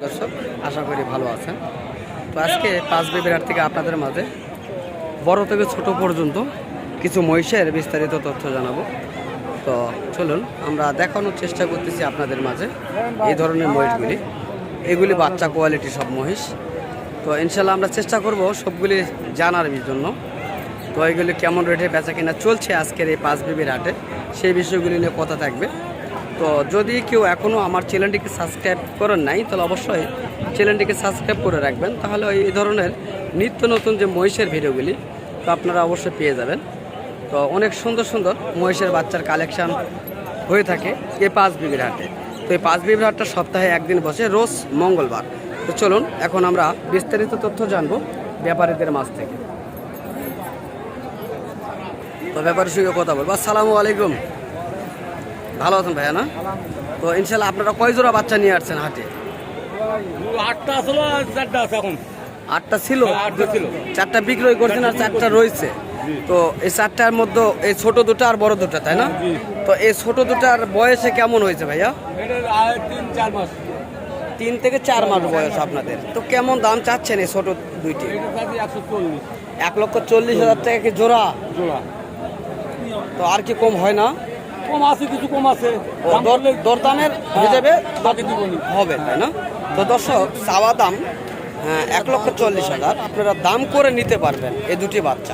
দর্শক আশা করি ভালো আছেন। তো আজকে পাঁচ বেবির হাট থেকে আপনাদের মাঝে বড় থেকে ছোট পর্যন্ত কিছু মহিষের বিস্তারিত তথ্য জানাবো। তো চলুন আমরা দেখানোর চেষ্টা করতেছি আপনাদের মাঝে এই ধরনের মহিষগুলি। এগুলি বাচ্চা কোয়ালিটি সব মহিষ। তো ইনশাল্লাহ আমরা চেষ্টা করব সবগুলি জানার জন্য। তো এগুলি কেমন রেটে বেচা কিনা চলছে আজকের এই পাঁচ বেবির হাটে, সেই বিষয়গুলি নিয়ে কথা থাকবে। তো যদি কেউ এখনও আমার চ্যানেলটিকে সাবস্ক্রাইব করেন নাই, তাহলে অবশ্যই চ্যানেলটিকে সাবস্ক্রাইব করে রাখবেন। তাহলে এই ধরনের নিত্য নতুন যে মহিষের ভিডিওগুলি তো আপনারা অবশ্যই পেয়ে যাবেন। তো অনেক সুন্দর সুন্দর মহিষের বাচ্চার কালেকশান হয়ে থাকে এই পাঁচ বিবির হাটে। তো এই পাঁচ বিবির হাটটা সপ্তাহে একদিন বসে, রোজ মঙ্গলবার। তো চলুন এখন আমরা বিস্তারিত তথ্য জানবো ব্যাপারীদের মাছ থেকে। তো ব্যাপারীর সঙ্গে কথা বলবো। আসসালামু আলাইকুম, ভালো আছেন ভাইয়া? না, তো ইনশাল্লাহ আপনারা কয় জোড়া বাচ্চা নিয়ে আসছেন হাটে? আটটা ছিল, চারটা বিক্রয় করছেন আর চারটা রয়েছে। তো এই চারটার মধ্যে এই ছোট দুটো আর বড় দুটো, তাই না? তো এই ছোট দুটার বয়সে কেমন হয়েছে ভাইয়া? 3 থেকে 4 মাস বয়স আপনাদের। তো কেমন দাম চাচ্ছেন এই ছোট দুইটি? 1,40,000 টাকা কি জোড়া? তো আর কি কম হয় না? কম আছে, কিছু কম আছে, দরদামের হিসেবে হবে, তাই না? তো দর্শক, চাওয়া দাম 1,40,000, আপনারা দাম করে নিতে পারবেন এই দুটি বাচ্চা।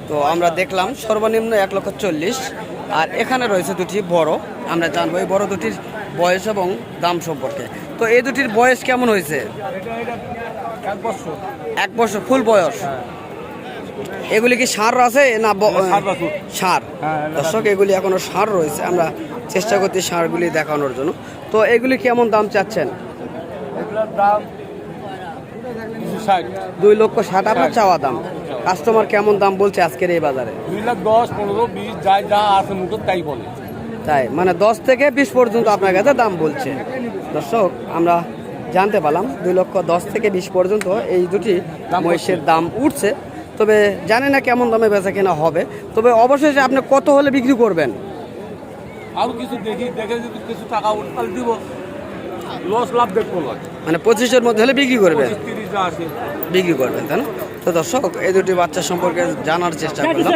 তো আমরা দেখলাম সর্বনিম্ন 1,40,000। আর এখানে রয়েছে দুটি বড়, আমরা জানবো এই বড় দুটির বয়স এবং দাম সম্পর্কে। তো এই দুটির বয়স কেমন হয়েছে? 1 বছর ফুল বয়স। এগুলি কি ষাঁড় আছে না? ষাঁড়। দর্শক, এগুলি এখনো ষাঁড় রয়েছে, আমরা চেষ্টা করছি ষাঁড়গুলি দেখানোর জন্য। তো এগুলি কেমন দাম চাচ্ছেন? 2,60,000 আপনার চাওয়া দাম। কাস্টমার কেমন দাম বলছে আজকের এই বাজারে? 2,10,000, 15,000, 20 যা আছে মুখে তাই বলে। তাই মানে 10 থেকে 20 পর্যন্ত আপনার কাছে দাম বলছে। দর্শক, আমরা জানতে পারলাম 2,10,000 থেকে 20 পর্যন্ত এই দুটি মহিষের দাম উঠছে। তবে জানি না কেমন দামে বেচা কেনা হবে। তবে অবশেষে আপনি কত হলে বিক্রি করবেন? আর কিছু দেখে যদি কিছু টাকা উঠাল দিব, লস লাভ দেখবো না, মানে 25-এর মধ্যে হলে বিক্রি করবেন? 30 আছে বিক্রি করবেন, তাই না? তো দর্শক, এই দুটি বাচ্চা সম্পর্কে জানার চেষ্টা করলাম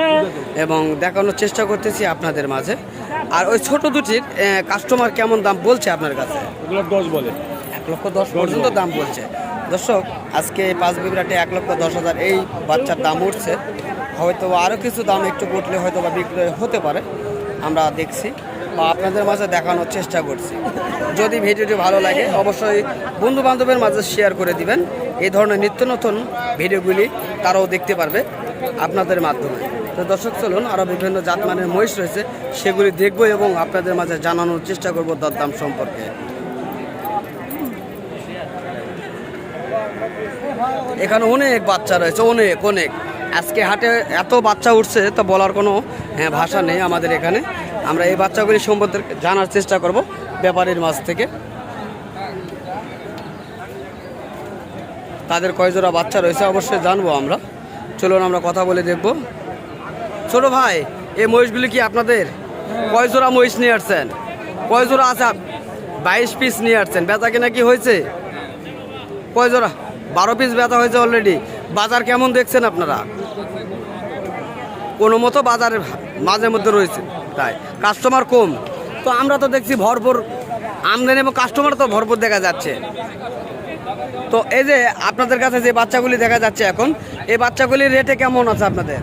এবং দেখানোর চেষ্টা করতেছি আপনাদের মাঝে। আর ওই ছোট দুটির কাস্টমার কেমন দাম বলছে আপনার কাছে? 10 বলে, 1,10,000 পর্যন্ত দাম বলছে। দর্শক, আজকে পাঁচ বিবরাটে 1,10,000 এই বাচ্চার দাম উঠছে। হয়তো আরও কিছু দাম একটু উঠলে হয়তো বা বিক্রয় হতে পারে, আমরা দেখছি বা আপনাদের মাঝে দেখানোর চেষ্টা করছি। যদি ভিডিওটি ভালো লাগে অবশ্যই বন্ধু বান্ধবের মাঝে শেয়ার করে দিবেন। এই ধরনের নিত্য নতুন ভিডিওগুলি তারাও দেখতে পারবে আপনাদের মাধ্যমে। তো দর্শক, চলুন আরও বিভিন্ন জাতমানের মহিষ রয়েছে, সেগুলি দেখব এবং আপনাদের মাঝে জানানোর চেষ্টা করব দরদাম সম্পর্কে। এখানে অনেক বাচ্চা রয়েছে, অনেক অনেক। আজকে হাটে এত বাচ্চা উঠছে তা বলার কোনো ভাষা নেই আমাদের এখানে। আমরা এই বাচ্চাগুলি সম্পর্কে জানার চেষ্টা করব ব্যাপারীর মাছ থেকে। তাদের কয় জোড়া বাচ্চা রয়েছে অবশ্যই জানবো আমরা। চলুন আমরা কথা বলে দেখব। ছোট ভাই, এই মহিষগুলি কি আপনাদের? কয় জোড়া মহিষ নিয়ে আসছেন? কয় জোড়া আছে? 22 পিস নিয়ে আসছেন। বেচা কিনা কি হয়েছে? কয় জোড়া? 12 পিস বেচা হয়েছে অলরেডি। বাজার কেমন দেখছেন আপনারা? কোনো মতো বাজারের মাঝে মধ্যে রয়েছে, তাই কাস্টমার কম। তো আমরা তো দেখছি ভরপুর আমদানি এবং কাস্টমার তো ভরপুর দেখা যাচ্ছে। তো এই যে আপনাদের কাছে যে বাচ্চাগুলি দেখা যাচ্ছে এখন, এই বাচ্চাগুলির রেটে কেমন আছে আপনাদের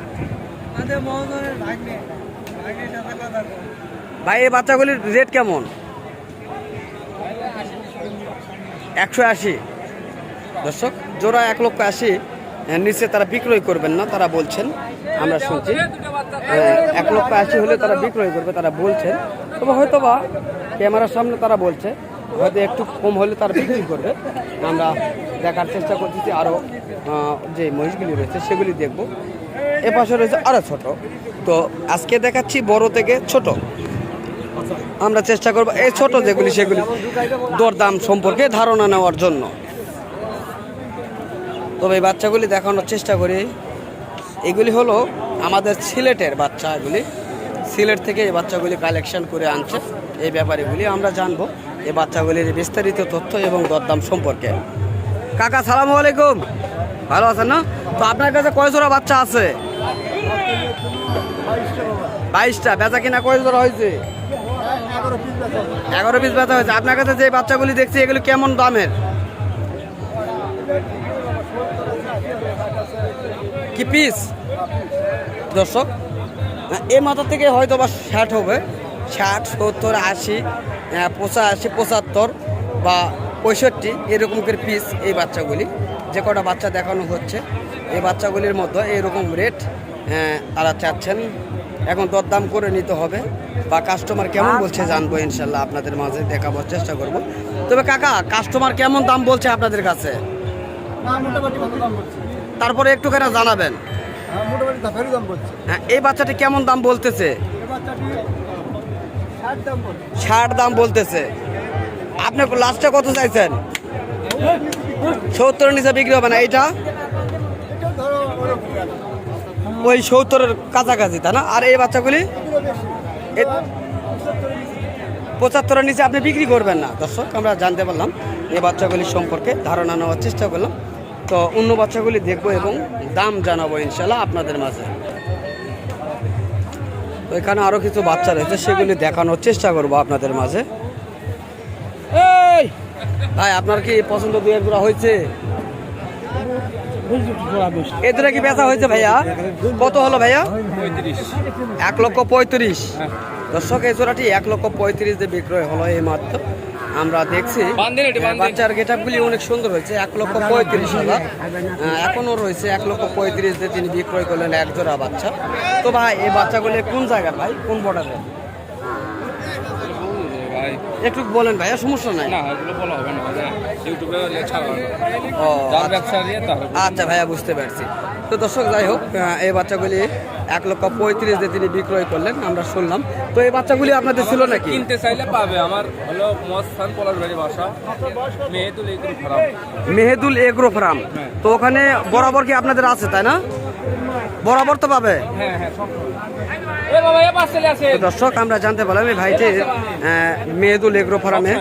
ভাই? এই বাচ্চাগুলির রেট কেমন? 180। দর্শক, জোড়া 1,80,000 নিচে তারা বিক্রয় করবেন না, তারা বলছেন, আমরা শুনছি 1,80,000 হলে তারা বিক্রয় করবে, তারা বলছেন। তবে হয়তো বা ক্যামেরার সামনে তারা বলছে হয়তো একটু কম হলে তারা বিক্রি করবে। আমরা দেখার চেষ্টা করতেছি আরও যে মহিষগুলি রয়েছে সেগুলি দেখব। এ পাশে রয়েছে আরও ছোট। তো আজকে দেখাচ্ছি বড় থেকে ছোট। আমরা চেষ্টা করব এই ছোট যেগুলি সেগুলি দরদাম সম্পর্কে ধারণা নেওয়ার জন্য। তবে এই বাচ্চাগুলি দেখানোর চেষ্টা করি। এগুলি হলো আমাদের সিলেটের বাচ্চা। এগুলি সিলেট থেকে এই বাচ্চাগুলি কালেকশন করে আনছে এই ব্যাপারীগুলি। আমরা জানবো এই বাচ্চাগুলির বিস্তারিত তথ্য এবং দরদাম সম্পর্কে। কাকা সালামু আলাইকুম, ভালো আছেন না? তো আপনার কাছে কয় জোড়া বাচ্চা আছে? 22টা। বেচা কিনা কয় জোড়া হয়েছে? 11 পিস বেচা হয়েছে। আপনার কাছে যে বাচ্চাগুলি দেখছি এগুলো কেমন দামের? কি পিস? দর্শক, এই মাথা থেকে হয়তো বা 60 হবে, 60, 70, 80, 85, 75 বা 65 এরকম করে পিস এই বাচ্চাগুলি। যে কটা বাচ্চা দেখানো হচ্ছে এই বাচ্চাগুলির মধ্যে এরকম রেট তারা চাচ্ছেন। এখন দরদাম করে নিতে হবে বা কাস্টমার কেমন বলছে জানবো, ইনশাল্লাহ আপনাদের মাঝে দেখাবার চেষ্টা করব। তবে কাকা, কাস্টমার কেমন দাম বলছে আপনাদের কাছে? তারপরে একটুখানি জানাবেন। হ্যাঁ, এই বাচ্চাটি কেমন দাম বলতেছে? 60 দাম বলতেছে। আপনি লাস্টে কত চাইছেন? 70 নিচে বিক্রি হবে না? এইটা ওই 70-এর কাছাকাছি, তাই না? আর এই বাচ্চাগুলি 75-এর নিচে আপনি বিক্রি করবেন না। দর্শক, আমরা জানতে পারলাম এই বাচ্চাগুলি সম্পর্কে ধারণা নেওয়ার চেষ্টা করলাম। তো অন্য বাচ্চাগুলি দেখবো এবং দাম জানাবো ইনশাল্লাহ আপনাদের মাঝে। তো এখানে আরও কিছু বাচ্চা রয়েছে, সেগুলি দেখানোর চেষ্টা করবো আপনাদের মাঝে। এই ভাই, আপনার কি পছন্দ 2-1 জোড়া হয়েছে? এই দুটা কি বেচা হয়েছে ভাইয়া? কত হলো ভাইয়া? 1,35,000। দর্শক, এই জোড়াটি 1,35,000 দিয়ে বিক্রয় হলো এই মাত্র। আমরা দেখছি বাচ্চার গেটআপগুলি অনেক সুন্দর হয়েছে। 1,35,000 এখনও রয়েছে। 1,35,000 দিয়ে তিনি বিক্রয় করলেন এক জোড়া বাচ্চা। তো ভাই, এই বাচ্চাগুলি কোন জায়গার ভাই, কোন বর্ডারের? একটু বলেন ভাইয়া, সমস্যা নাই। ও আচ্ছা ভাইয়া, বুঝতে পারছি। তো দর্শক, যাই হোক, এই বাচ্চাগুলি 1,35,000 দিয়ে তিনি বিক্রয় করলেন, আমরা শুনলাম। তো এই বাচ্চাগুলি আপনাদের ছিল নাকি? কিনতে চাইলে পাবে। আমার হলো মস্তান পলাশবাড়ি বাসা, Mehedul agro farm. Mehedul agro farm. তো ওখানে বরাবর কি আপনাদের আছে, তাই না? বরাবর তো পাবে। হ্যাঁ হ্যাঁ, তো দর্শক, আমরা জানতে পারলাম এই ভাইটির মেহেদুল এগ্রো ফার্মে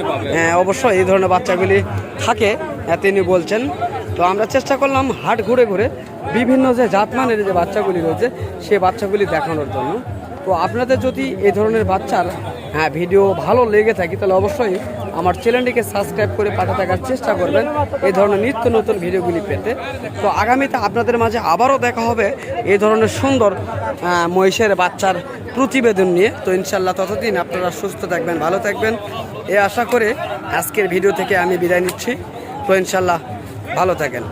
অবশ্যই এই ধরনের বাচ্চাগুলি থাকে, তিনি বলছেন। তো আমরা চেষ্টা করলাম হাট ঘুরে ঘুরে বিভিন্ন যে জাতমানের যে বাচ্চাগুলি রয়েছে সেই বাচ্চাগুলি দেখানোর জন্য। তো আপনাদের যদি এই ধরনের বাচ্চার ভিডিও ভালো লেগে থাকে তাহলে অবশ্যই আমার চ্যানেলটিকে সাবস্ক্রাইব করে পাশে থাকার চেষ্টা করবেন এই ধরনের নিত্য নতুন ভিডিওগুলি পেতে। তো আগামীতে আপনাদের মাঝে আবারও দেখা হবে এই ধরনের সুন্দর মহিষের বাচ্চার প্রতিবেদন নিয়ে। তো ইনশাল্লাহ ততদিন আপনারা সুস্থ থাকবেন, ভালো থাকবেন, এ আশা করে আজকের ভিডিও থেকে আমি বিদায় নিচ্ছি। তো ইনশাল্লাহ ভালো থাকেন।